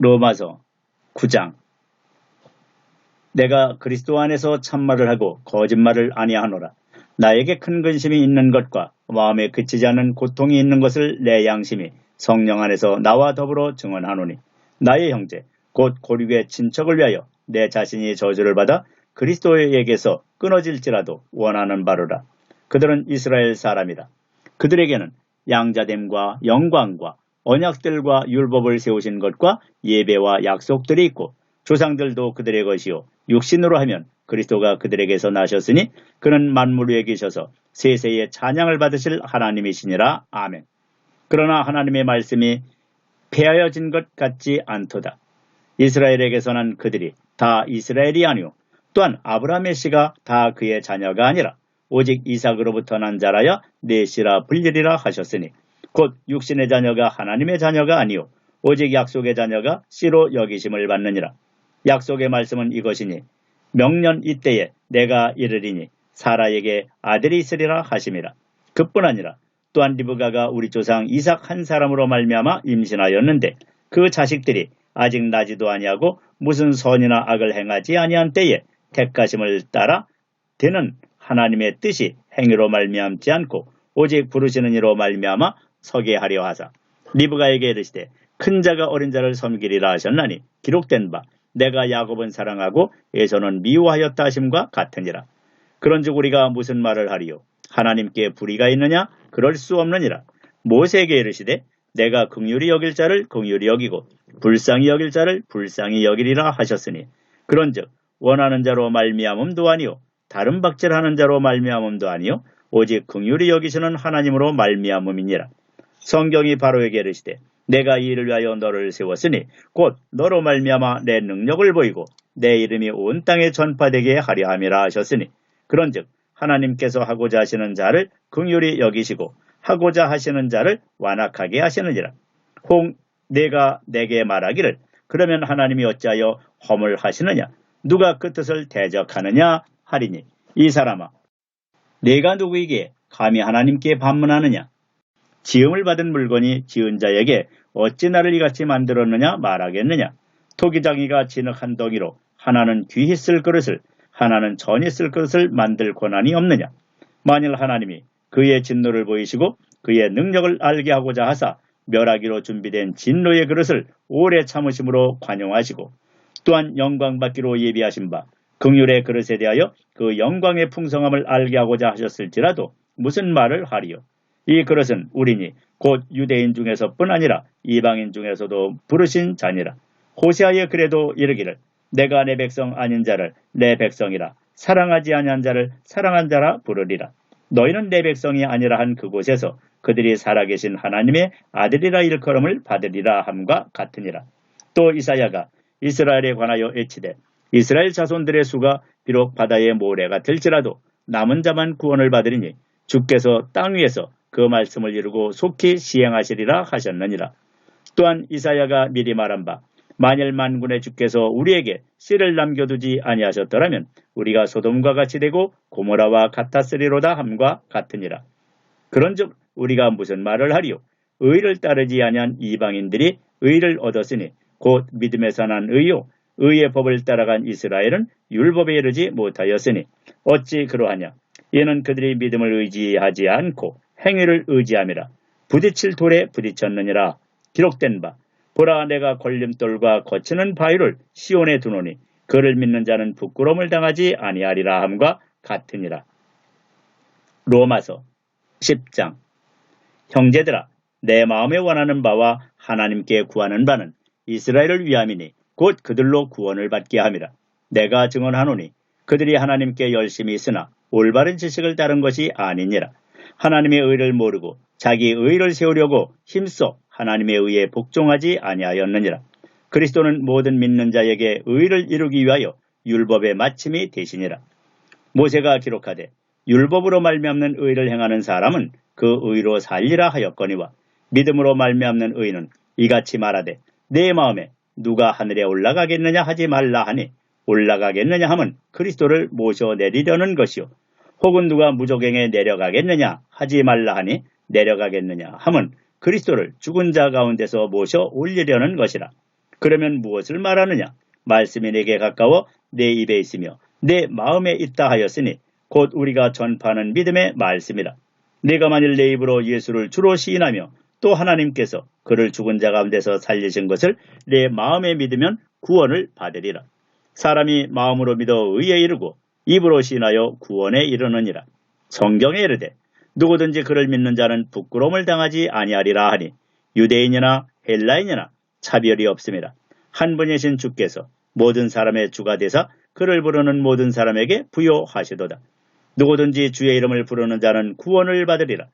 로마서 9장. 내가 그리스도 안에서 참말을 하고 거짓말을 아니하노라. 나에게 큰 근심이 있는 것과 마음에 그치지 않는 고통이 있는 것을 내 양심이 성령 안에서 나와 더불어 증언하노니, 나의 형제 곧 고륙의 친척을 위하여 내 자신이 저주를 받아 그리스도에게서 끊어질지라도 원하는 바로라. 그들은 이스라엘 사람이라. 그들에게는 양자됨과 영광과 언약들과 율법을 세우신 것과 예배와 약속들이 있고, 조상들도 그들의 것이요 육신으로 하면 그리스도가 그들에게서 나셨으니 그는 만물 위에 계셔서 세세의 찬양을 받으실 하나님이시니라. 아멘. 그러나 하나님의 말씀이 폐하여진 것 같지 않도다. 이스라엘에게서 난 그들이 다 이스라엘이 아니요 또한 아브라함의 씨가 다 그의 자녀가 아니라 오직 이삭으로부터 난 자라야 내 씨라 불리리라 하셨으니, 곧 육신의 자녀가 하나님의 자녀가 아니요 오직 약속의 자녀가 씨로 여기심을 받느니라. 약속의 말씀은 이것이니, 명년 이때에 내가 이르리니 사라에게 아들이 있으리라 하심이라. 그뿐 아니라 또한 리브가가 우리 조상 이삭 한 사람으로 말미암아 임신하였는데, 그 자식들이 아직 나지도 아니하고 무슨 선이나 악을 행하지 아니한 때에 택하심을 따라 되는 하나님의 뜻이 행위로 말미암지 않고 오직 부르시는 이로 말미암아 서게 하려 하사, 리브가에게 이르시되 큰 자가 어린 자를 섬기리라 하셨나니, 기록된 바 내가 야곱은 사랑하고 에서는 미워하였다 하심과 같으니라. 그런즉 우리가 무슨 말을 하리요? 하나님께 불의가 있느냐? 그럴 수 없느니라. 모세에게 이르시되 내가 긍휼히 여길 자를 긍휼히 여기고 불쌍히 여길 자를 불쌍히 여기리라 하셨으니, 그런즉 원하는 자로 말미암음도 아니요 다른 박질하는 자로 말미암음도 아니요 오직 긍휼히 여기시는 하나님으로 말미암음이니라. 성경이 바로에게 이르시되 내가 이 일을 위하여 너를 세웠으니 곧 너로 말미암아 내 능력을 보이고 내 이름이 온 땅에 전파되게 하려 함이라 하셨으니, 그런즉 하나님께서 하고자 하시는 자를 긍휼히 여기시고 하고자 하시는 자를 완악하게 하시느니라. 혹 내가 내게 말하기를 그러면 하나님이 어찌하여 허물 하시느냐? 누가 그 뜻을 대적하느냐 하리니, 이 사람아, 내가 누구에게 감히 하나님께 반문하느냐? 지음을 받은 물건이 지은 자에게 어찌 나를 이같이 만들었느냐 말하겠느냐? 토기장이가 진흙 한 덩이로 하나는 귀히 쓸 그릇을 하나는 전히 쓸 그릇을 만들 권한이 없느냐? 만일 하나님이 그의 진노를 보이시고 그의 능력을 알게 하고자 하사 멸하기로 준비된 진노의 그릇을 오래 참으심으로 관용하시고, 또한 영광 받기로 예비하신 바 긍휼의 그릇에 대하여 그 영광의 풍성함을 알게 하고자 하셨을지라도 무슨 말을 하리요? 이 그릇은 우리니 곧 유대인 중에서뿐 아니라 이방인 중에서도 부르신 자니라. 호세아의 글에도 이르기를 내가 내 백성 아닌 자를 내 백성이라, 사랑하지 아니한 자를 사랑한 자라 부르리라. 너희는 내 백성이 아니라 한 그곳에서 그들이 살아계신 하나님의 아들이라 일컬음을 받으리라 함과 같으니라. 또 이사야가 이스라엘에 관하여 외치되 이스라엘 자손들의 수가 비록 바다의 모래가 될지라도 남은 자만 구원을 받으리니 주께서 땅 위에서 그 말씀을 이루고 속히 시행하시리라 하셨느니라. 또한 이사야가 미리 말한 바 만일 만군의 주께서 우리에게 씨를 남겨두지 아니하셨더라면 우리가 소돔과 같이 되고 고모라와 같았으리로다 함과 같으니라. 그런즉 우리가 무슨 말을 하리요? 의를 따르지 아니한 이방인들이 의를 얻었으니 곧 믿음에서 난 의요 의의 법을 따라간 이스라엘은 율법에 이르지 못하였으니 어찌 그러하냐? 이는 그들이 믿음을 의지하지 않고 행위를 의지함이라. 부딪힐 돌에 부딪혔느니라. 기록된 바 보라, 내가 걸림돌과 거치는 바위를 시온에 두노니 그를 믿는 자는 부끄러움을 당하지 아니하리라 함과 같으니라. 로마서 10장. 형제들아, 내 마음에 원하는 바와 하나님께 구하는 바는 이스라엘을 위함이니 곧 그들로 구원을 받게 함이라. 내가 증언하노니 그들이 하나님께 열심히 있으나 올바른 지식을 따른 것이 아니니라. 하나님의 의를 모르고 자기 의를 세우려고 힘써 하나님의 의에 복종하지 아니하였느니라. 그리스도는 모든 믿는 자에게 의를 이루기 위하여 율법의 마침이 되시니라. 모세가 기록하되 율법으로 말미암는 의를 행하는 사람은 그 의로 살리라 하였거니와, 믿음으로 말미암는 의는 이같이 말하되 내 마음에 누가 하늘에 올라가겠느냐 하지 말라 하니, 올라가겠느냐 함은 그리스도를 모셔내리려는 것이요, 혹은 누가 무저갱에 내려가겠느냐 하지 말라 하니 내려가겠느냐 함은 그리스도를 죽은 자 가운데서 모셔 올리려는 것이라. 그러면 무엇을 말하느냐? 말씀이 내게 가까워 내 입에 있으며 내 마음에 있다 하였으니 곧 우리가 전파하는 믿음의 말씀이라. 내가 만일 내 입으로 예수를 주로 시인하며 또 하나님께서 그를 죽은 자 가운데서 살리신 것을 내 마음에 믿으면 구원을 받으리라. 사람이 마음으로 믿어 의에 이르고 입으로 시인하여 구원에 이르느니라. 성경에 이르되 누구든지 그를 믿는 자는 부끄러움을 당하지 아니하리라 하니 유대인이나 헬라인이나 차별이 없음이라. 한 분이신 주께서 모든 사람의 주가 되사 그를 부르는 모든 사람에게 부요하시도다. 누구든지 주의 이름을 부르는 자는 구원을 받으리라.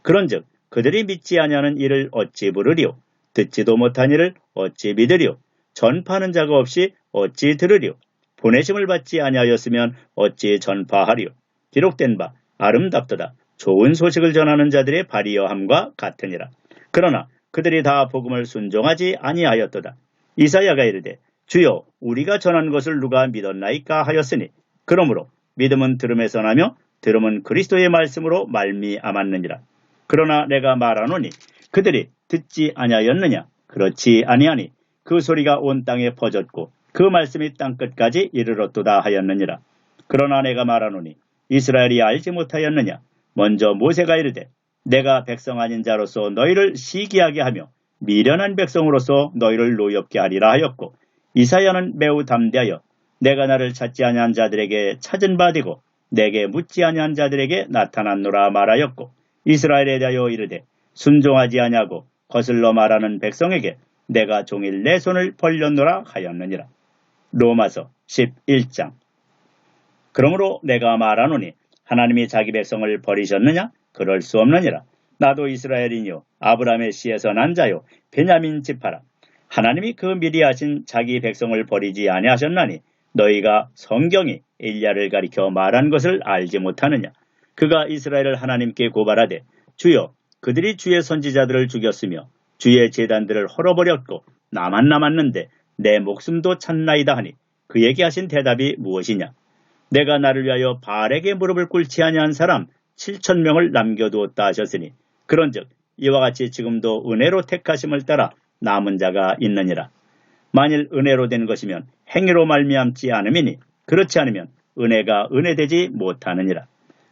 그런즉 그들이 믿지 아니하는 이를 어찌 부르리요? 듣지도 못한 이를 어찌 믿으리요? 전파하는 자가 없이 어찌 들으리요? 보내심을 받지 아니하였으면 어찌 전파하리요? 기록된 바 아름답도다. 좋은 소식을 전하는 자들의 발이여함과 같으니라. 그러나 그들이 다 복음을 순종하지 아니하였도다. 이사야가 이르되 주여 우리가 전한 것을 누가 믿었나이까 하였으니 그러므로 믿음은 들음에서 나며 들음은 그리스도의 말씀으로 말미암았느니라. 그러나 내가 말하노니 그들이 듣지 아니하였느냐? 그렇지 아니하니 그 소리가 온 땅에 퍼졌고 그 말씀이 땅끝까지 이르렀도다 하였느니라. 그러나 내가 말하노니 이스라엘이 알지 못하였느냐? 먼저 모세가 이르되 내가 백성 아닌 자로서 너희를 시기하게 하며 미련한 백성으로서 너희를 노엽게 하리라 하였고 이사야는 매우 담대하여 내가 나를 찾지 아니한 자들에게 찾은 바 되고 내게 묻지 아니한 자들에게 나타났노라 말하였고 이스라엘에 대하여 이르되 순종하지 아니하고 거슬러 말하는 백성에게 내가 종일 내 손을 벌렸노라 하였느니라. 로마서 11장. 그러므로 내가 말하노니 하나님이 자기 백성을 버리셨느냐? 그럴 수 없느니라. 나도 이스라엘이뇨 아브라함의 씨에서 난 자요 베냐민 지파라. 하나님이 그 미리 하신 자기 백성을 버리지 아니하셨나니 너희가 성경이 엘리야를 가리켜 말한 것을 알지 못하느냐. 그가 이스라엘을 하나님께 고발하되 주여 그들이 주의 선지자들을 죽였으며 주의 제단들을 헐어버렸고 나만 남았는데 내 목숨도 찾나이다 하니 그에게 하신 대답이 무엇이냐. 내가 나를 위하여 바알에게 무릎을 꿇지 아니한 사람 7,000명을 남겨두었다 하셨으니 그런즉 이와 같이 지금도 은혜로 택하심을 따라 남은 자가 있느니라. 만일 은혜로 된 것이면 행위로 말미암지 않음이니 그렇지 않으면 은혜가 은혜되지 못하느니라.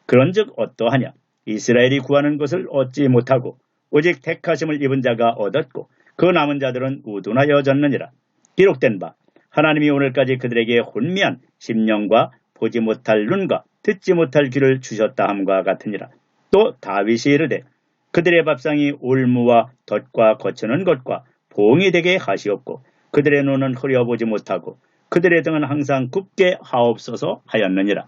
그런즉 어떠하냐? 이스라엘이 구하는 것을 얻지 못하고 오직 택하심을 입은 자가 얻었고 그 남은 자들은 우둔하여졌느니라. 기록된 바 하나님이 오늘까지 그들에게 혼미한 심령과 보지 못할 눈과 듣지 못할 귀를 주셨다 함과 같으니라. 또 다윗이 이르되 그들의 밥상이 올무와 덫과 거치는 것과 봉이 되게 하시옵고 그들의 눈은 흐려보지 못하고 그들의 등은 항상 굽게 하옵소서 하였느니라.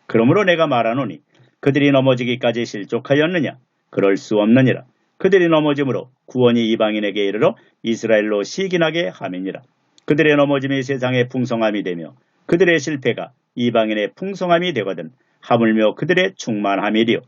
그러므로 내가 말하노니 그들이 넘어지기까지 실족하였느냐? 그럴 수 없느니라. 그들이 넘어짐으로 구원이 이방인에게 이르러 이스라엘로 시기나게 함이니라. 그들의 넘어짐이 세상의 풍성함이 되며 그들의 실패가 이방인의 풍성함이 되거든 하물며 그들의 충만함이리요.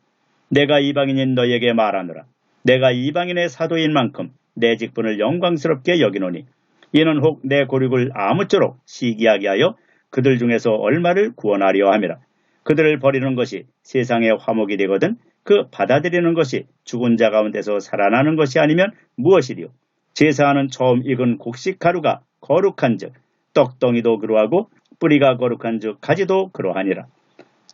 내가 이방인인 너희에게 말하노라. 내가 이방인의 사도인 만큼 내 직분을 영광스럽게 여기노니 이는 혹 내 고륙을 아무쪼록 시기하게 하여 그들 중에서 얼마를 구원하려 함이라. 그들을 버리는 것이 세상의 화목이 되거든 그 받아들이는 것이 죽은 자 가운데서 살아나는 것이 아니면 무엇이리요. 제사하는 처음 익은 곡식 가루가 거룩한 즉 떡덩이도 그러하고 뿌리가 거룩한 즉 가지도 그러하니라.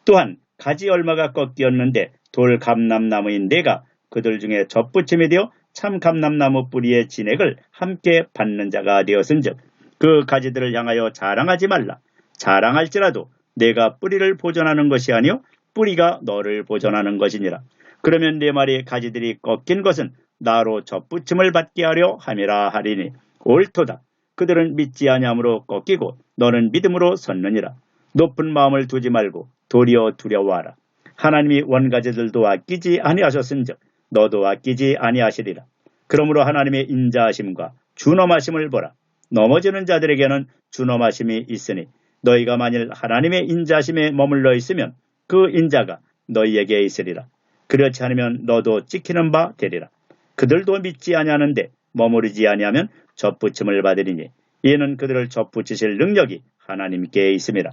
또한 가지 얼마가 꺾이었는데 돌 감람나무인 내가 그들 중에 젖붙임이 되어 참 감람나무 뿌리의 진액을 함께 받는 자가 되었은즉 그 가지들을 향하여 자랑하지 말라. 자랑할지라도 내가 뿌리를 보존하는 것이 아니요 뿌리가 너를 보존하는 것이니라. 그러면 내 말이 가지들이 꺾인 것은 나로 젖붙임을 받게 하려 함이라 하리니 옳도다. 그들은 믿지 아니함으로 꺾이고 너는 믿음으로 섰느니라. 높은 마음을 두지 말고 도리어 두려워하라. 하나님이 원가지들도 아끼지 아니하셨은즉 너도 아끼지 아니하시리라. 그러므로 하나님의 인자하심과 준엄하심을 보라. 넘어지는 자들에게는 준엄하심이 있으니 너희가 만일 하나님의 인자하심에 머물러 있으면 그 인자가 너희에게 있으리라. 그렇지 않으면 너도 찍히는 바 되리라. 그들도 믿지 아니하는데 머무르지 아니하면 젖붙임을 받으리니 이는 그들을 젖붙이실 능력이 하나님께 있음이라.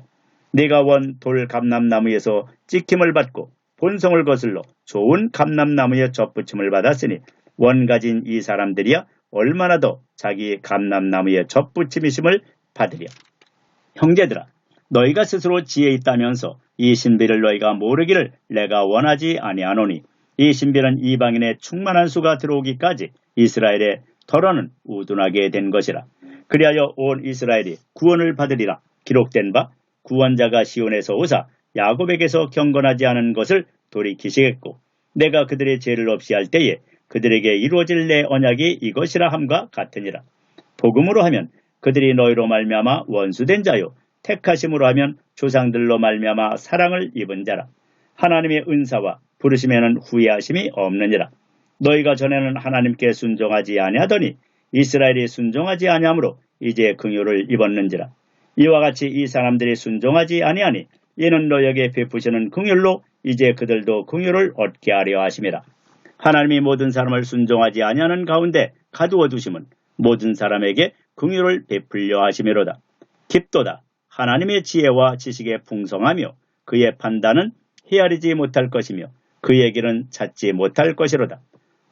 네가 원 돌 감람나무에서 찍힘을 받고 본성을 거슬러 좋은 감람나무의 젖붙임을 받았으니 원 가진 이 사람들이야 얼마나 더 자기 감람나무에 젖붙임이심을 받으랴. 형제들아, 너희가 스스로 지혜 있다면서 이 신비를 너희가 모르기를 내가 원하지 아니하노니, 이 신비는 이방인의 충만한 수가 들어오기까지 이스라엘의 덜어는 우둔하게 된 것이라. 그리하여 온 이스라엘이 구원을 받으리라. 기록된 바 구원자가 시온에서 오사 야곱에게서 경건하지 않은 것을 돌이키시겠고, 내가 그들의 죄를 없이 할 때에 그들에게 이루어질 내 언약이 이것이라 함과 같으니라. 복음으로 하면 그들이 너희로 말미암아 원수된 자요, 택하심으로 하면 조상들로 말미암아 사랑을 입은 자라. 하나님의 은사와 부르심에는 후회하심이 없느니라. 너희가 전에는 하나님께 순종하지 아니하더니 이스라엘이 순종하지 아니하므로 이제 긍휼을 입었는지라. 이와 같이 이 사람들이 순종하지 아니하니 이는 너희에게 베푸시는 긍휼로 이제 그들도 긍휼을 얻게 하려 하심이라. 하나님이 모든 사람을 순종하지 아니하는 가운데 가두어 두심은 모든 사람에게 긍휼을 베풀려 하심이로다. 깊도다. 하나님의 지혜와 지식의 풍성하며 그의 판단은 헤아리지 못할 것이며 그의 길은 찾지 못할 것이로다.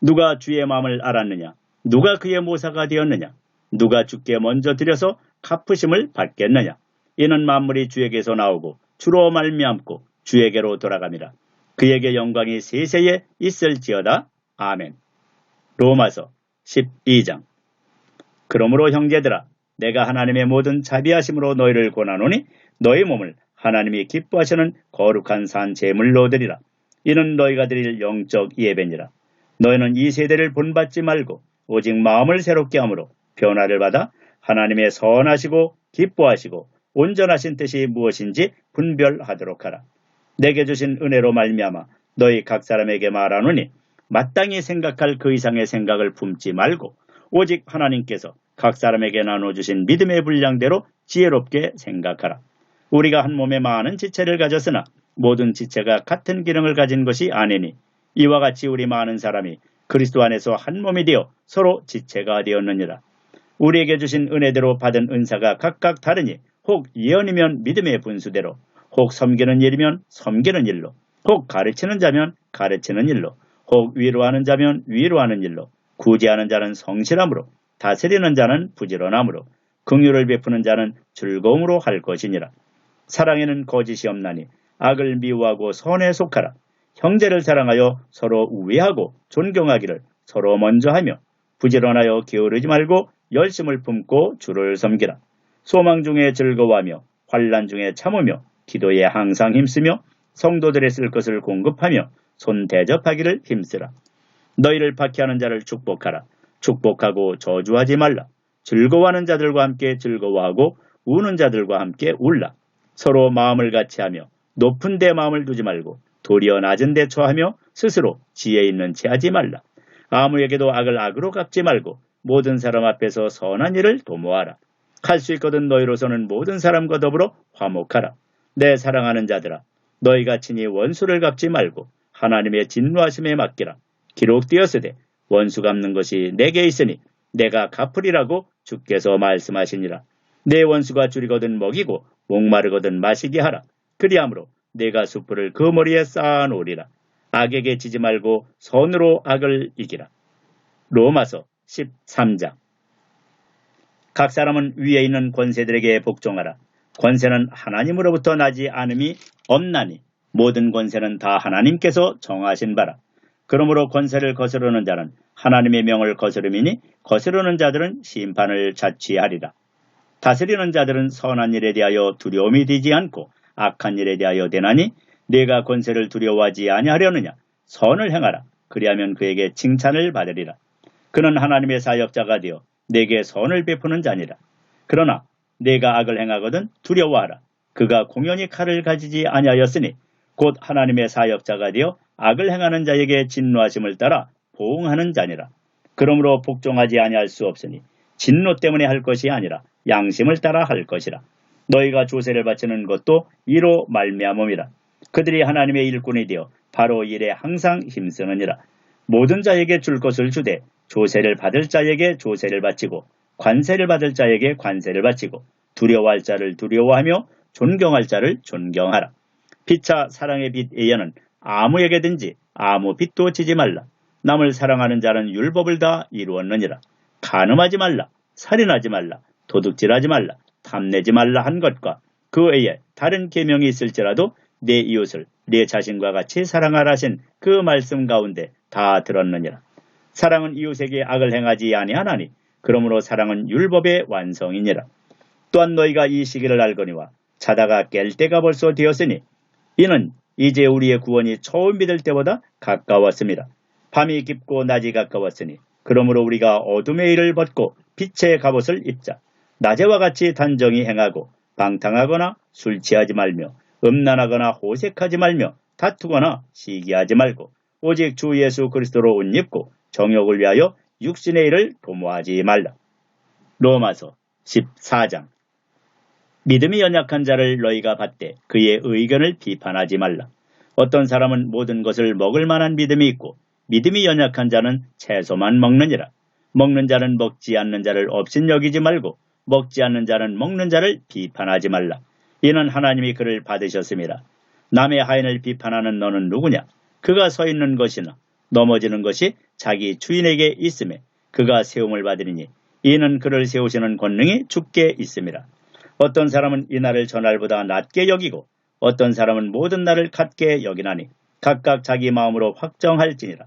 누가 주의 마음을 알았느냐? 누가 그의 모사가 되었느냐? 누가 주께 먼저 드려서 갚으심을 받겠느냐? 이는 만물이 주에게서 나오고 주로 말미암고 주에게로 돌아갑니다. 그에게 영광이 세세에 있을지어다. 아멘. 로마서 12장. 그러므로 형제들아, 내가 하나님의 모든 자비하심으로 너희를 권하노니 너희 몸을 하나님이 기뻐하시는 거룩한 산 제물로 드리라. 이는 너희가 드릴 영적 예배니라. 너희는 이 세대를 본받지 말고 오직 마음을 새롭게 함으로 변화를 받아 하나님의 선하시고 기뻐하시고 온전하신 뜻이 무엇인지 분별하도록 하라. 내게 주신 은혜로 말미암아 너희 각 사람에게 말하노니 마땅히 생각할 그 이상의 생각을 품지 말고 오직 하나님께서 각 사람에게 나눠주신 믿음의 분량대로 지혜롭게 생각하라. 우리가 한 몸에 많은 지체를 가졌으나 모든 지체가 같은 기능을 가진 것이 아니니 이와 같이 우리 많은 사람이 그리스도 안에서 한 몸이 되어 서로 지체가 되었느니라. 우리에게 주신 은혜대로 받은 은사가 각각 다르니 혹 예언이면 믿음의 분수대로, 혹 섬기는 일이면 섬기는 일로, 혹 가르치는 자면 가르치는 일로, 혹 위로하는 자면 위로하는 일로, 구제하는 자는 성실함으로, 다스리는 자는 부지런함으로, 긍휼을 베푸는 자는 즐거움으로 할 것이니라. 사랑에는 거짓이 없나니 악을 미워하고 선에 속하라. 형제를 사랑하여 서로 우애하고 존경하기를 서로 먼저 하며 부지런하여 게으르지 말고 열심을 품고 주를 섬기라. 소망 중에 즐거워하며 환난 중에 참으며 기도에 항상 힘쓰며 성도들의 쓸 것을 공급하며 손 대접하기를 힘쓰라. 너희를 박해하는 자를 축복하라. 축복하고 저주하지 말라. 즐거워하는 자들과 함께 즐거워하고 우는 자들과 함께 울라. 서로 마음을 같이하며 높은 데 마음을 두지 말고 도리어 낮은 데 처하며 스스로 지혜 있는 채 하지 말라. 아무에게도 악을 악으로 갚지 말고 모든 사람 앞에서 선한 일을 도모하라. 할 수 있거든 너희로서는 모든 사람과 더불어 화목하라. 내 사랑하는 자들아, 너희가 친히 원수를 갚지 말고 하나님의 진노하심에 맡기라. 기록되었으되 원수 갚는 것이 내게 있으니 내가 갚으리라고 주께서 말씀하시니라. 내 원수가 줄이거든 먹이고 목마르거든 마시게 하라. 그리하므로 내가 숯불을 그 머리에 쌓아놓으리라. 악에게 지지 말고 선으로 악을 이기라. 로마서 13장. 각 사람은 위에 있는 권세들에게 복종하라. 권세는 하나님으로부터 나지 않음이 없나니 모든 권세는 다 하나님께서 정하신 바라. 그러므로 권세를 거스르는 자는 하나님의 명을 거스름이니 거스르는 자들은 심판을 자취하리라. 다스리는 자들은 선한 일에 대하여 두려움이 되지 않고 악한 일에 대하여 되나니 네가 권세를 두려워하지 아니하려느냐. 선을 행하라. 그리하면 그에게 칭찬을 받으리라. 그는 하나님의 사역자가 되어 내게 선을 베푸는 자니라. 그러나 내가 악을 행하거든 두려워하라. 그가 공연히 칼을 가지지 아니하였으니 곧 하나님의 사역자가 되어 악을 행하는 자에게 진노하심을 따라 보응하는 자니라. 그러므로 복종하지 아니할 수 없으니 진노 때문에 할 것이 아니라 양심을 따라 할 것이라. 너희가 조세를 바치는 것도 이로 말미암음이라. 그들이 하나님의 일꾼이 되어 바로 일에 항상 힘쓰느니라. 모든 자에게 줄 것을 주되 조세를 받을 자에게 조세를 바치고 관세를 받을 자에게 관세를 바치고 두려워할 자를 두려워하며 존경할 자를 존경하라. 피차 사랑의 빛 예언은 아무에게든지 아무 빚도 지지 말라. 남을 사랑하는 자는 율법을 다 이루었느니라. 간음하지 말라, 살인하지 말라, 도둑질하지 말라, 탐내지 말라 한 것과 그 외에 다른 계명이 있을지라도 내 이웃을 내 자신과 같이 사랑하라 하신 그 말씀 가운데 다 들었느니라. 사랑은 이웃에게 악을 행하지 아니하나니 그러므로 사랑은 율법의 완성이니라. 또한 너희가 이 시기를 알거니와 자다가 깰 때가 벌써 되었으니 이는 이제 우리의 구원이 처음 믿을 때보다 가까웠습니다. 밤이 깊고 낮이 가까웠으니 그러므로 우리가 어둠의 일을 벗고 빛의 갑옷을 입자. 낮에와 같이 단정히 행하고 방탕하거나 술 취하지 말며 음란하거나 호색하지 말며 다투거나 시기하지 말고 오직 주 예수 그리스도로 옷 입고 정욕을 위하여 육신의 일을 도모하지 말라. 로마서 14장. 믿음이 연약한 자를 너희가 받되 그의 의견을 비판하지 말라. 어떤 사람은 모든 것을 먹을 만한 믿음이 있고 믿음이 연약한 자는 채소만 먹느니라. 먹는 자는 먹지 않는 자를 업신 여기지 말고 먹지 않는 자는 먹는 자를 비판하지 말라. 이는 하나님이 그를 받으셨음이라. 남의 하인을 비판하는 너는 누구냐? 그가 서 있는 것이나 넘어지는 것이 자기 주인에게 있음에 그가 세움을 받으리니 이는 그를 세우시는 권능이 주께 있음이라. 어떤 사람은 이 날을 저 날보다 낮게 여기고 어떤 사람은 모든 날을 같게 여기나니 각각 자기 마음으로 확정할지니라.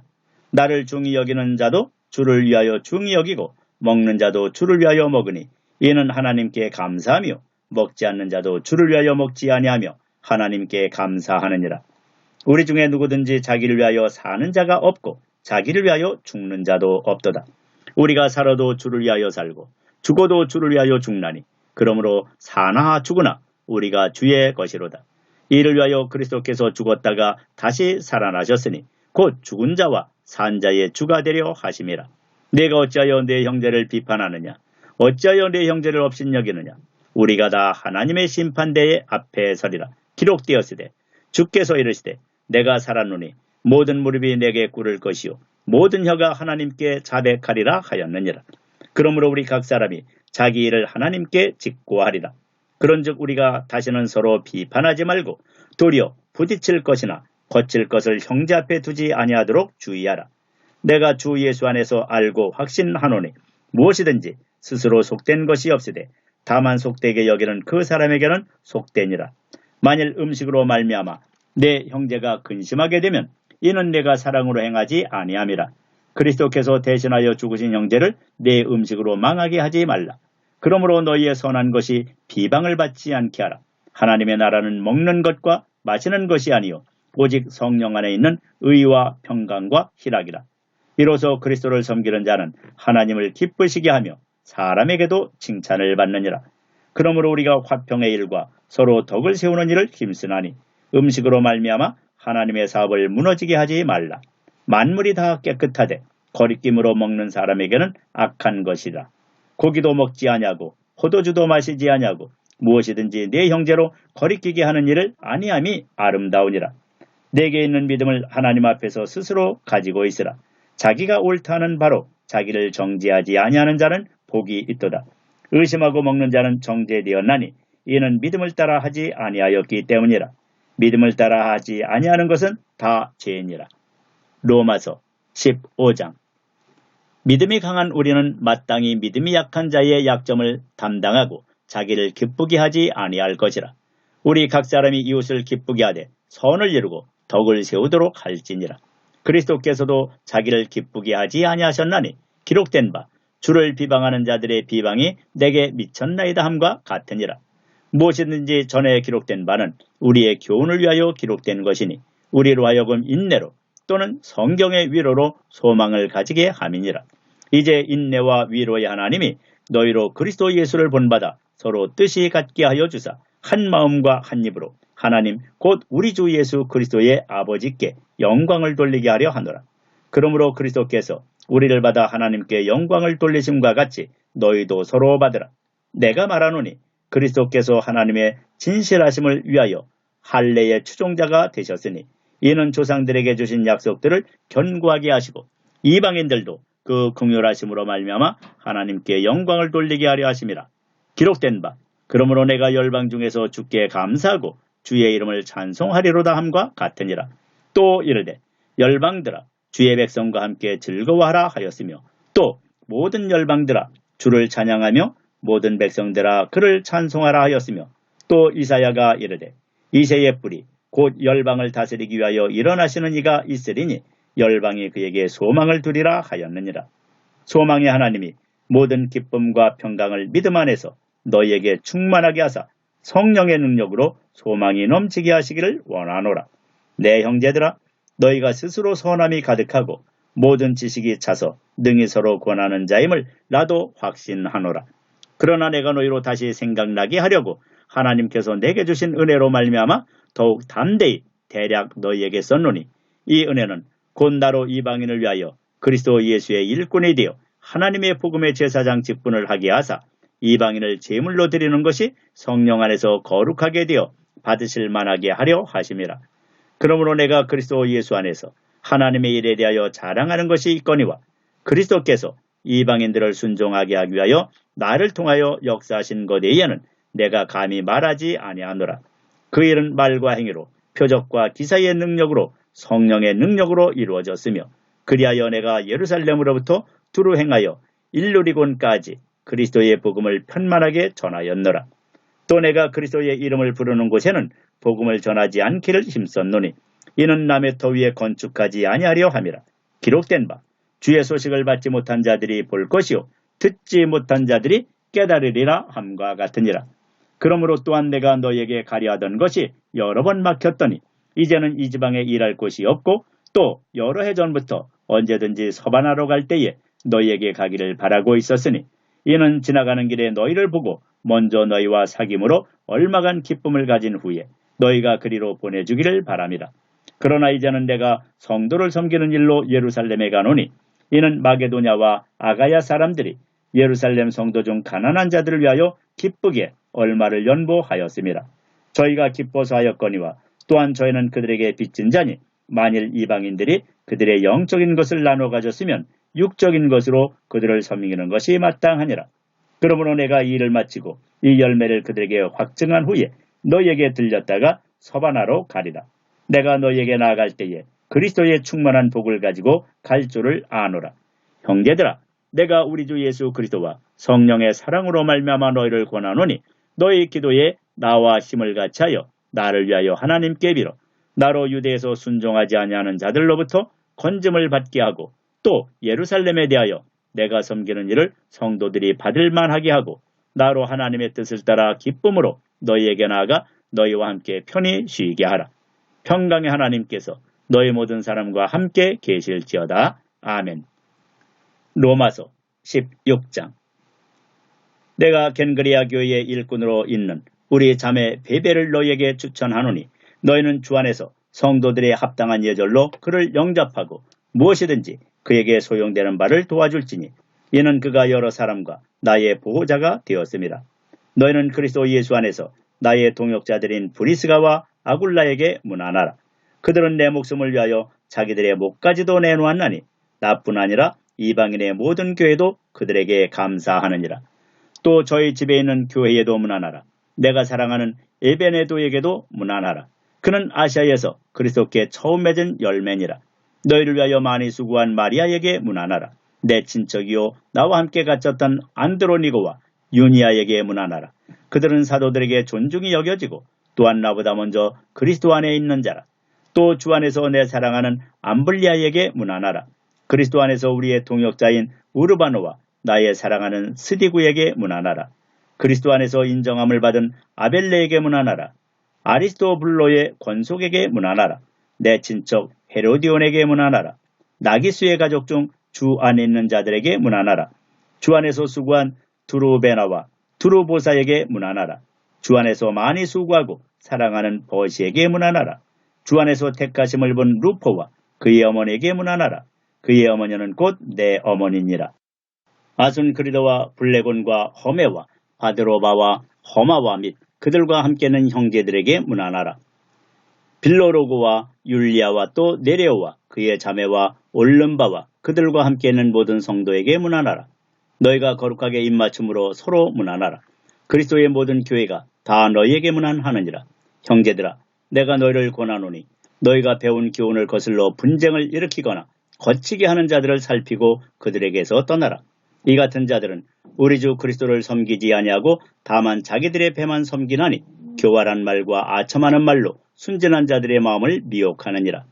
나를 중히 여기는 자도 주를 위하여 중히 여기고 먹는 자도 주를 위하여 먹으니 이는 하나님께 감사하며 먹지 않는 자도 주를 위하여 먹지 아니하며 하나님께 감사하느니라. 우리 중에 누구든지 자기를 위하여 사는 자가 없고 자기를 위하여 죽는 자도 없도다. 우리가 살아도 주를 위하여 살고 죽어도 주를 위하여 죽나니 그러므로 사나 죽으나 우리가 주의 것이로다. 이를 위하여 그리스도께서 죽었다가 다시 살아나셨으니 곧 죽은 자와 산 자의 주가 되려 하심이라. 내가 어찌하여 내 형제를 비판하느냐? 어찌하여 내 형제를 업신여기느냐? 우리가 다 하나님의 심판대의 앞에 서리라. 기록되었으되 주께서 이르시되 내가 살았노니 모든 무릎이 내게 꿇을 것이요 모든 혀가 하나님께 자백하리라 하였느니라. 그러므로 우리 각 사람이 자기 일을 하나님께 직고하리라. 그런즉 우리가 다시는 서로 비판하지 말고 도리어 부딪힐 것이나 거칠 것을 형제 앞에 두지 아니하도록 주의하라. 내가 주 예수 안에서 알고 확신하노니 무엇이든지 스스로 속된 것이 없으되 다만 속되게 여기는 그 사람에게는 속되니라. 만일 음식으로 말미암아 내 형제가 근심하게 되면 이는 내가 사랑으로 행하지 아니함이라. 그리스도께서 대신하여 죽으신 형제를 내 음식으로 망하게 하지 말라. 그러므로 너희의 선한 것이 비방을 받지 않게 하라. 하나님의 나라는 먹는 것과 마시는 것이 아니요 오직 성령 안에 있는 의와 평강과 희락이라. 이로써 그리스도를 섬기는 자는 하나님을 기쁘시게 하며 사람에게도 칭찬을 받느니라. 그러므로 우리가 화평의 일과 서로 덕을 세우는 일을 힘쓰나니 음식으로 말미암아 하나님의 사업을 무너지게 하지 말라. 만물이 다 깨끗하되 거리낌으로 먹는 사람에게는 악한 것이다. 고기도 먹지 아니하고 포도주도 마시지 아니하고 무엇이든지 내 형제로 거리끼게 하는 일을 아니함이 아름다우니라. 내게 있는 믿음을 하나님 앞에서 스스로 가지고 있으라. 자기가 옳다는 바로 자기를 정죄하지 아니하는 자는 복이 있도다. 의심하고 먹는 자는 정죄되었나니 이는 믿음을 따라 하지 아니하였기 때문이라. 믿음을 따라 하지 아니하는 것은 다 죄니라. 로마서 15장. 믿음이 강한 우리는 마땅히 믿음이 약한 자의 약점을 담당하고 자기를 기쁘게 하지 아니할 것이라. 우리 각 사람이 이웃을 기쁘게 하되 선을 이루고 덕을 세우도록 할지니라. 그리스도께서도 자기를 기쁘게 하지 아니하셨나니 기록된 바 주를 비방하는 자들의 비방이 내게 미쳤나이다 함과 같으니라. 무엇이든지 전에 기록된 바는 우리의 교훈을 위하여 기록된 것이니 우리로 하여금 인내로 또는 성경의 위로로 소망을 가지게 함이니라. 이제 인내와 위로의 하나님이 너희로 그리스도 예수를 본받아 서로 뜻이 같게 하여 주사 한 마음과 한 입으로 하나님 곧 우리 주 예수 그리스도의 아버지께 영광을 돌리게 하려 하노라. 그러므로 그리스도께서 우리를 받아 하나님께 영광을 돌리심과 같이 너희도 서로 받으라. 내가 말하노니 그리스도께서 하나님의 진실하심을 위하여 할례의 추종자가 되셨으니 이는 조상들에게 주신 약속들을 견고하게 하시고 이방인들도 그 긍휼하심으로 말미암아 하나님께 영광을 돌리게 하려 하심이라. 기록된 바 그러므로 내가 열방 중에서 주께 감사하고 주의 이름을 찬송하리로다 함과 같으니라. 또 이르되 열방들아 주의 백성과 함께 즐거워하라 하였으며 또 모든 열방들아 주를 찬양하며 모든 백성들아 그를 찬송하라 하였으며, 또 이사야가 이르되 이새의 뿌리 곧 열방을 다스리기 위하여 일어나시는 이가 있으리니 열방이 그에게 소망을 두리라 하였느니라. 소망의 하나님이 모든 기쁨과 평강을 믿음 안에서 너희에게 충만하게 하사 성령의 능력으로 소망이 넘치게 하시기를 원하노라. 내 형제들아, 너희가 스스로 선함이 가득하고 모든 지식이 차서 능히 서로 권하는 자임을 나도 확신하노라. 그러나 내가 너희로 다시 생각나게 하려고 하나님께서 내게 주신 은혜로 말미암아 더욱 담대히 대략 너희에게 썼노니, 이 은혜는 곧 나로 이방인을 위하여 그리스도 예수의 일꾼이 되어 하나님의 복음의 제사장 직분을 하게 하사 이방인을 제물로 드리는 것이 성령 안에서 거룩하게 되어 받으실 만하게 하려 하심이라. 그러므로 내가 그리스도 예수 안에서 하나님의 일에 대하여 자랑하는 것이 있거니와 그리스도께서 이방인들을 순종하게 하기 위하여 나를 통하여 역사하신 것에 의해는 내가 감히 말하지 아니하노라. 그 일은 말과 행위로 표적과 기사의 능력으로 성령의 능력으로 이루어졌으며, 그리하여 내가 예루살렘으로부터 두루 행하여 일루리곤까지 그리스도의 복음을 편만하게 전하였노라. 또 내가 그리스도의 이름을 부르는 곳에는 복음을 전하지 않기를 힘썼노니, 이는 남의 터 위에 건축하지 아니하려 함이라. 기록된 바 주의 소식을 받지 못한 자들이 볼 것이요 듣지 못한 자들이 깨달으리라 함과 같으니라. 그러므로 또한 내가 너에게 가려하던 것이 여러 번 막혔더니 이제는 이 지방에 일할 곳이 없고, 또 여러 해 전부터 언제든지 서반하러 갈 때에 너희에게 가기를 바라고 있었으니, 이는 지나가는 길에 너희를 보고 먼저 너희와 사귐으로 얼마간 기쁨을 가진 후에 너희가 그리로 보내주기를 바랍니다. 그러나 이제는 내가 성도를 섬기는 일로 예루살렘에 가노니, 이는 마게도냐와 아가야 사람들이 예루살렘 성도 중 가난한 자들을 위하여 기쁘게 얼마를 연보하였습니다. 저희가 기뻐서 하였거니와 또한 저희는 그들에게 빚진 자니, 만일 이방인들이 그들의 영적인 것을 나눠 가졌으면 육적인 것으로 그들을 섬기는 것이 마땅하니라. 그러므로 내가 이 일을 마치고 이 열매를 그들에게 확증한 후에 너희에게 들렸다가 서반하러 가리라. 내가 너희에게 나아갈 때에 그리스도의 충만한 복을 가지고 갈 줄을 아노라. 형제들아, 내가 우리 주 예수 그리스도와 성령의 사랑으로 말미암아 너희를 권하노니, 너희 기도에 나와 힘을 같이하여 나를 위하여 하나님께 빌어 나로 유대에서 순종하지 아니하는 자들로부터 건짐을 받게 하고, 또 예루살렘에 대하여 내가 섬기는 일을 성도들이 받을 만하게 하고, 나로 하나님의 뜻을 따라 기쁨으로 너희에게 나아가 너희와 함께 편히 쉬게 하라. 평강의 하나님께서 너희 모든 사람과 함께 계실지어다. 아멘. 로마서 16장. 내가 겐그리아 교회의 일꾼으로 있는 우리 자매 베베를 너희에게 추천하노니, 너희는 주 안에서 성도들의 합당한 예절로 그를 영접하고 무엇이든지 그에게 소용되는 바를 도와줄지니, 이는 그가 여러 사람과 나의 보호자가 되었습니다. 너희는 그리스도 예수 안에서 나의 동역자들인 브리스가와 아굴라에게 문안하라. 그들은 내 목숨을 위하여 자기들의 목까지도 내놓았나니, 나뿐 아니라 이방인의 모든 교회도 그들에게 감사하느니라. 또 저희 집에 있는 교회에도 문안하라. 내가 사랑하는 에베네도에게도 문안하라. 그는 아시아에서 그리스도께 처음 맺은 열매니라. 너희를 위하여 많이 수고한 마리아에게 문안하라. 내 친척이요 나와 함께 갇혔던 안드로니고와 유니아에게 문안하라. 그들은 사도들에게 존중이 여겨지고 또한 나보다 먼저 그리스도 안에 있는 자라. 또 주 안에서 내 사랑하는 암블리아에게 문안하라. 그리스도 안에서 우리의 동역자인 우르바노와 나의 사랑하는 스디구에게 문안하라. 그리스도 안에서 인정함을 받은 아벨레에게 문안하라. 아리스토블로의 권속에게 문안하라. 내 친척 헤로디온에게 문안하라. 나기수의 가족 중 주 안에 있는 자들에게 문안하라. 주 안에서 수고한 두루베나와 두루보사에게 문안하라. 주 안에서 많이 수고하고 사랑하는 버시에게 문안하라. 주 안에서 택하심을 본 루포와 그의 어머니에게 문안하라. 그의 어머니는 곧 내 어머니니라. 아순크리도와 블레곤과 허메와 바드로바와 허마와 및 그들과 함께는 형제들에게 문안하라. 빌로로고와 율리아와 또 네레오와 그의 자매와 올름바와 그들과 함께는 모든 성도에게 문안하라. 너희가 거룩하게 입맞춤으로 서로 문안하라. 그리스도의 모든 교회가 다 너희에게 문안하느니라. 형제들아, 내가 너희를 권하노니, 너희가 배운 교훈을 거슬러 분쟁을 일으키거나 거치게 하는 자들을 살피고 그들에게서 떠나라. 이 같은 자들은 우리 주 그리스도를 섬기지 아니하고 다만 자기들의 배만 섬기나니 교활한 말과 아첨하는 말로 순진한 자들의 마음을 미혹하느니라.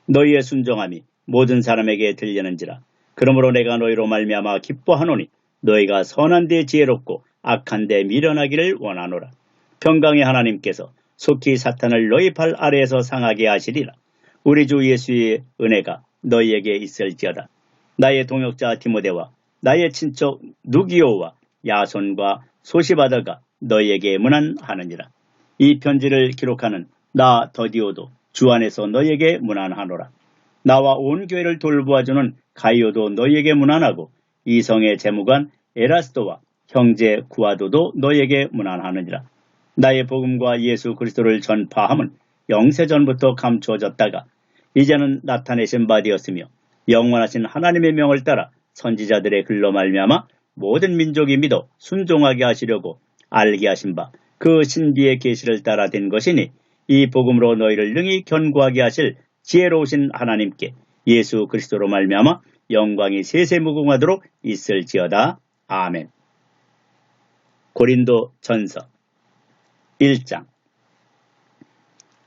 너희의 순종함이 모든 사람에게 들리는지라. 그러므로 내가 너희로 말미암아 기뻐하노니 너희가 선한 데 지혜롭고 악한 데 미련하기를 원하노라. 평강의 하나님께서 속히 사탄을 너희 발 아래에서 상하게 하시리라. 우리 주 예수의 은혜가 너희에게 있을지어다. 나의 동역자 디모데와 나의 친척 누기오와 야손과 소시바더가 너희에게 문안하느니라. 이 편지를 기록하는 나 더디오도 주 안에서 너희에게 문안하노라. 나와 온 교회를 돌보아주는 가이오도 너희에게 문안하고 이성의 재무관 에라스도와 형제 구아도도 너희에게 문안하느니라. 나의 복음과 예수 그리스도를 전파함은 영세전부터 감추어졌다가 이제는 나타내신 바 되었으며 영원하신 하나님의 명을 따라 선지자들의 글로 말미암아 모든 민족이 믿어 순종하게 하시려고 알게 하신 바 그 신비의 계시를 따라 된 것이니 이 복음으로 너희를 능히 견고하게 하실 지혜로우신 하나님께 예수 그리스도로 말미암아 영광이 세세무궁하도록 있을지어다. 아멘. 고린도 전서 1장.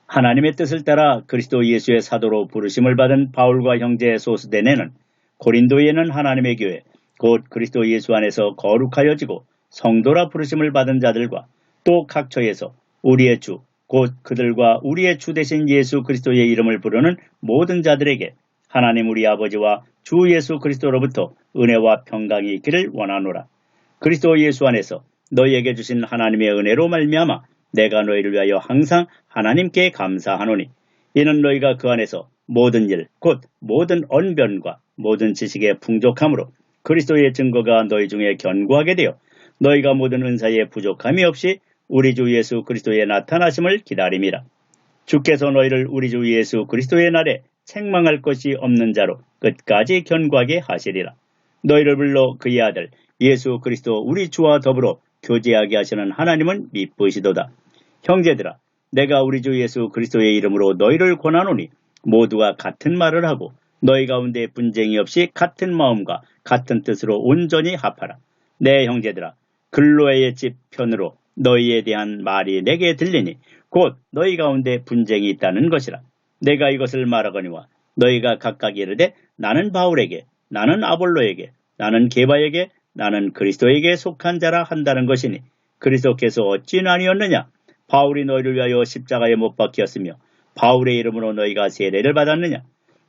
하나님의 뜻을 따라 그리스도 예수의 사도로 부르심을 받은 바울과 형제 소스데네는 고린도에는 하나님의 교회 곧 그리스도 예수 안에서 거룩하여지고 성도라 부르심을 받은 자들과 또 각처에서 우리의 주 곧 그들과 우리의 주 되신 예수 그리스도의 이름을 부르는 모든 자들에게 하나님 우리 아버지와 주 예수 그리스도로부터 은혜와 평강이 있기를 원하노라. 그리스도 예수 안에서 너희에게 주신 하나님의 은혜로 말미암아 내가 너희를 위하여 항상 하나님께 감사하노니 이는 너희가 그 안에서 모든 일 곧 모든 언변과 모든 지식의 풍족함으로 그리스도의 증거가 너희 중에 견고하게 되어 너희가 모든 은사에 부족함이 없이 우리 주 예수 그리스도의 나타나심을 기다림이라. 주께서 너희를 우리 주 예수 그리스도의 날에 책망할 것이 없는 자로 끝까지 견고하게 하시리라. 너희를 불러 그의 아들 예수 그리스도 우리 주와 더불어 교제하게 하시는 하나님은 미쁘시도다. 형제들아, 내가 우리 주 예수 그리스도의 이름으로 너희를 권하노니 모두가 같은 말을 하고 너희 가운데 분쟁이 없이 같은 마음과 같은 뜻으로 온전히 합하라. 내 형제들아, 글로에의 집 편으로 너희에 대한 말이 내게 들리니 곧 너희 가운데 분쟁이 있다는 것이라. 내가 이것을 말하거니와 너희가 각각 이르되 나는 바울에게, 나는 아볼로에게, 나는 게바에게, 나는 그리스도에게 속한 자라 한다는 것이니 그리스도께서 어찌 나뉘었느냐? 바울이 너희를 위하여 십자가에 못 박혔으며 바울의 이름으로 너희가 세례를 받았느냐?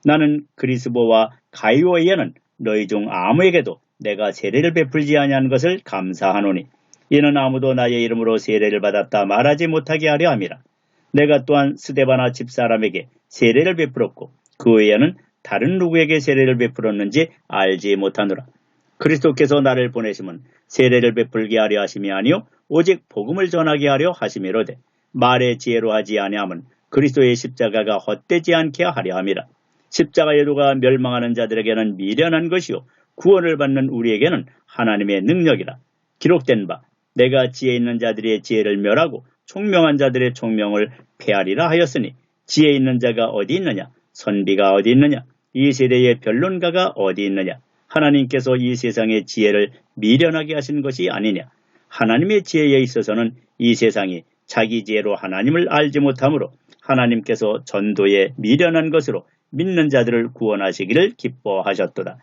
나는 그리스보와 가이오에게는 너희 중 아무에게도 내가 세례를 베풀지 아니한 것을 감사하노니 이는 아무도 나의 이름으로 세례를 받았다 말하지 못하게 하려 함이라. 내가 또한 스데바나 집사람에게 세례를 베풀었고 그 외에는 다른 누구에게 세례를 베풀었는지 알지 못하노라. 그리스도께서 나를 보내심은 세례를 베풀게 하려 하심이 아니요 오직 복음을 전하게 하려 하심이로되 말의 지혜로 하지 아니함은 그리스도의 십자가가 헛되지 않게 하려 함이라. 십자가의 도가 멸망하는 자들에게는 미련한 것이요 구원을 받는 우리에게는 하나님의 능력이라. 기록된 바 내가 지혜 있는 자들의 지혜를 멸하고 총명한 자들의 총명을 폐하리라 하였으니 지혜 있는 자가 어디 있느냐? 선비가 어디 있느냐? 이 세대의 변론가가 어디 있느냐? 하나님께서 이 세상의 지혜를 미련하게 하신 것이 아니냐? 하나님의 지혜에 있어서는 이 세상이 자기 지혜로 하나님을 알지 못하므로 하나님께서 전도에 미련한 것으로 믿는 자들을 구원하시기를 기뻐하셨도다.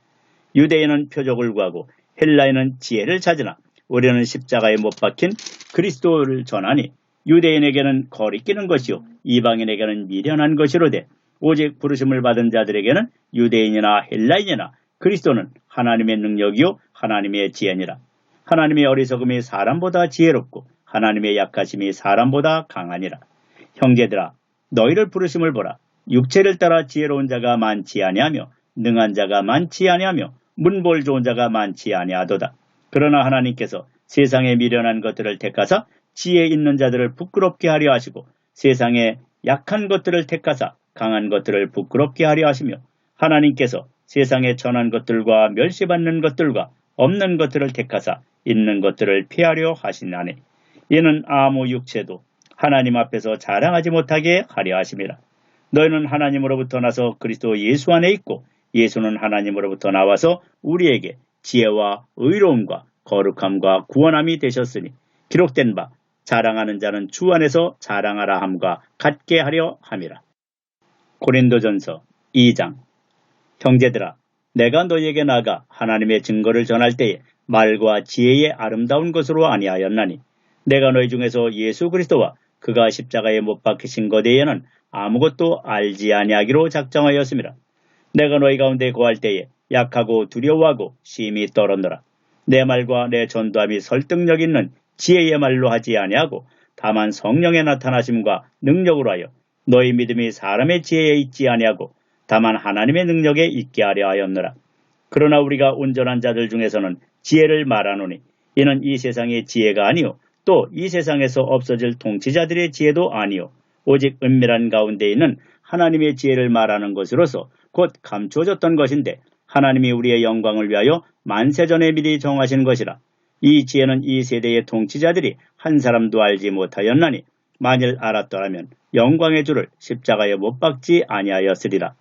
유대인은 표적을 구하고 헬라인은 지혜를 찾으나 우리는 십자가에 못 박힌 그리스도를 전하니 유대인에게는 거리끼는 것이요 이방인에게는 미련한 것이로되 오직 부르심을 받은 자들에게는 유대인이나 헬라인이나 그리스도는 하나님의 능력이요 하나님의 지혜니라. 하나님의 어리석음이 사람보다 지혜롭고 하나님의 약하심이 사람보다 강하니라. 형제들아, 너희를 부르심을 보라. 육체를 따라 지혜로운 자가 많지 아니하며 능한 자가 많지 아니하며 문볼 좋은 자가 많지 아니하도다. 그러나 하나님께서 세상에 미련한 것들을 택하사 지혜 있는 자들을 부끄럽게 하려 하시고 세상에 약한 것들을 택하사 강한 것들을 부끄럽게 하려 하시며 하나님께서 세상에 전한 것들과 멸시받는 것들과 없는 것들을 택하사 있는 것들을 피하려 하시나니 이는 아무 육체도 하나님 앞에서 자랑하지 못하게 하려 하심이라. 너희는 하나님으로부터 나서 그리스도 예수 안에 있고 예수는 하나님으로부터 나와서 우리에게 지혜와 의로움과 거룩함과 구원함이 되셨으니 기록된 바 자랑하는 자는 주 안에서 자랑하라 함과 같게 하려 함이라. 고린도전서 2장. 형제들아, 내가 너희에게 나가 하나님의 증거를 전할 때에 말과 지혜의 아름다운 것으로 아니하였나니 내가 너희 중에서 예수 그리스도와 그가 십자가에 못 박히신 것 외에는 아무것도 알지 아니하기로 작정하였음이라. 내가 너희 가운데 거할 때에 약하고 두려워하고 심히 떨었노라. 내 말과 내 전도함이 설득력 있는 지혜의 말로 하지 아니하고 다만 성령의 나타나심과 능력으로 하여 너희 믿음이 사람의 지혜에 있지 아니하고 다만 하나님의 능력에 있게 하려 하였노라. 그러나 우리가 온전한 자들 중에서는 지혜를 말하노니 이는 이 세상의 지혜가 아니요 또 이 세상에서 없어질 통치자들의 지혜도 아니요 오직 은밀한 가운데 있는 하나님의 지혜를 말하는 것으로서 곧 감추어졌던 것인데 하나님이 우리의 영광을 위하여 만세전에 미리 정하신 것이라. 이 지혜는 이 세대의 통치자들이 한 사람도 알지 못하였나니 만일 알았더라면 영광의 주를 십자가에 못 박지 아니하였으리라.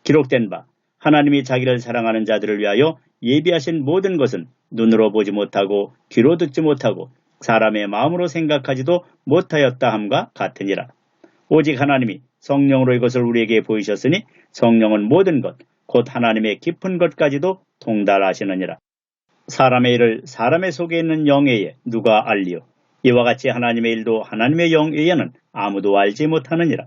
기록된 바 하나님이 자기를 사랑하는 자들을 위하여 예비하신 모든 것은 눈으로 보지 못하고 귀로 듣지 못하고 사람의 마음으로 생각하지도 못하였다 함과 같으니라. 오직 하나님이 성령으로 이것을 우리에게 보이셨으니 성령은 모든 것 곧 하나님의 깊은 것까지도 통달하시느니라. 사람의 일을 사람의 속에 있는 영에게 누가 알리요? 이와 같이 하나님의 일도 하나님의 영에게는 아무도 알지 못하느니라.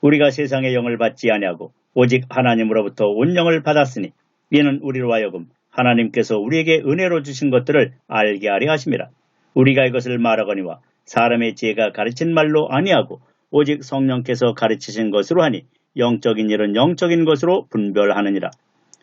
우리가 세상의 영을 받지 아니하고 오직 하나님으로부터 온 영을 받았으니 이는 우리로 하여금 하나님께서 우리에게 은혜로 주신 것들을 알게 하려 하심이라. 우리가 이것을 말하거니와 사람의 지혜가 가르친 말로 아니하고 오직 성령께서 가르치신 것으로 하니 영적인 일은 영적인 것으로 분별하느니라.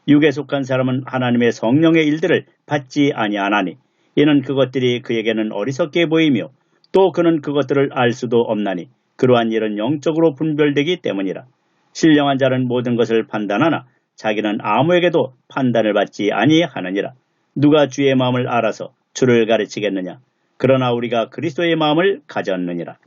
육에 속한 사람은 하나님의 성령의 일들을 받지 아니하나니 이는 그것들이 그에게는 어리석게 보이며 또 그는 그것들을 알 수도 없나니 그러한 일은 영적으로 분별되기 때문이라. 신령한 자는 모든 것을 판단하나 자기는 아무에게도 판단을 받지 아니하느니라. 누가 주의 마음을 알아서 주를 가르치겠느냐? 그러나 우리가 그리스도의 마음을 가졌느니라.